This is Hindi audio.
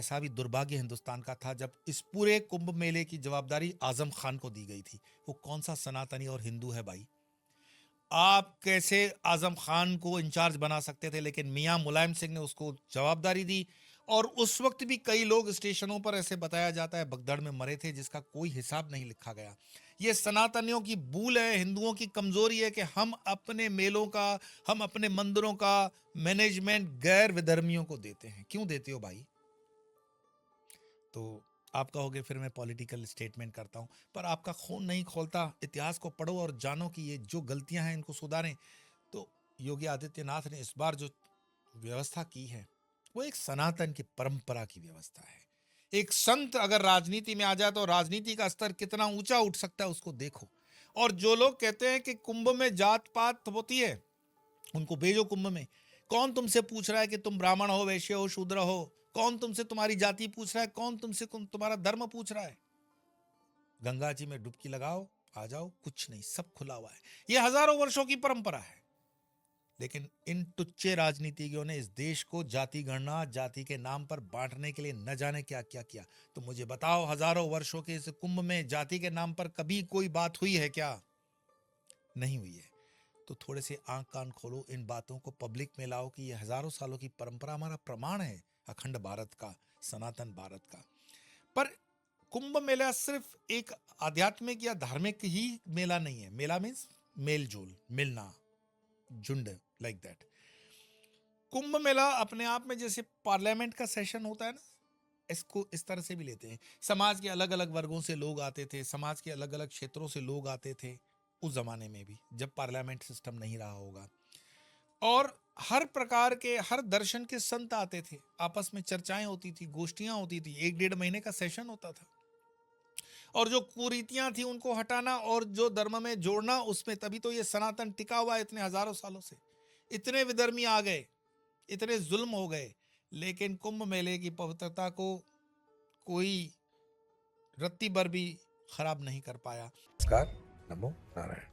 ऐसा भी दुर्भाग्य हिंदुस्तान का था जब इस पूरे कुंभ मेले की जवाबदारी आजम खान को दी गई थी। वो कौन सा सनातनी और हिंदू है भाई? आप कैसे आजम खान को इंचार्ज बना सकते थे? लेकिन मियां मुलायम सिंह ने उसको जवाबदारी दी। और उस वक्त भी कई लोग स्टेशनों पर ऐसे बताया जाता है भगदड़ में मरे थे जिसका कोई हिसाब नहीं लिखा गया। ये सनातनियों की भूल है, हिंदुओं की कमजोरी है कि हम अपने मेलों का, हम अपने मंदिरों का मैनेजमेंट गैर विधर्मियों को देते हैं। क्यों देते हो भाई? तो आप कहोगे फिर मैं पॉलिटिकल स्टेटमेंट करता हूं, पर आपका खून नहीं खोलता। इतिहास को पढ़ो और जानो कि ये जो गलतियां हैं इनको सुधारें। तो योगी आदित्यनाथ ने इस बार जो व्यवस्था की है वो एक सनातन की परंपरा की व्यवस्था है। एक संत अगर राजनीति में आ जाए तो राजनीति का स्तर कितना ऊंचा उठ सकता है उसको देखो। और जो लोग कहते हैं कि कुंभ में जात पात होती है, उनको भेजो कुंभ में। कौन तुमसे पूछ रहा है कि तुम ब्राह्मण हो, वैश्य हो, शूद्र हो? कौन तुमसे तुम्हारी जाति पूछ रहा है? कौन तुमसे तुम्हारा धर्म पूछ रहा है? गंगा जी में डुबकी लगाओ, आ जाओ, कुछ नहीं, सब खुला हुआ है। यह हजारों वर्षों की परंपरा है। लेकिन इन टुच्चे राजनीतिज्ञों ने इस देश को जाति गणना, जाति के नाम पर बांटने के लिए न जाने क्या क्या किया। तो मुझे बताओ, हजारों वर्षों के इस कुंभ में जाति के नाम पर कभी कोई बात हुई है क्या? नहीं हुई है। तो थोड़े से आंख कान खोलो, इन बातों को पब्लिक में लाओ कि यह हजारों सालों की परंपरा हमारा प्रमाण है अखंड भारत का, सनातन भारत का। पर कुंभ मेला सिर्फ एक आध्यात्मिक या धार्मिक ही मेला नहीं है। मेला मीन्स मेल जोल, मिलना, झुंड, लाइक दैट। कुंभ मेला अपने आप में जैसे पार्लियामेंट का सेशन होता है ना, इसको इस तरह से भी लेते हैं। समाज के अलग अलग वर्गों से लोग आते थे, समाज के अलग अलग क्षेत्रों से लोग आते थे उस जमाने में भी, जब पार्लियामेंट सिस्टम नहीं रहा होगा। और हर प्रकार के, हर दर्शन के संत आते थे, आपस में चर्चाएं होती थी, गोष्ठियां होती थी, 1-1.5 महीने का सेशन होता था। और जो कुरीतियां थी उनको हटाना और जो धर्म में जोड़ना, उसमें तभी तो ये सनातन टिका हुआ है इतने हजारों सालों से। इतने विधर्मी आ गए, इतने जुल्म हो गए, लेकिन कुंभ मेले की पवित्रता को कोई रत्ती भर भी खराब नहीं कर पाया। नमस्कार। नमो नारायण।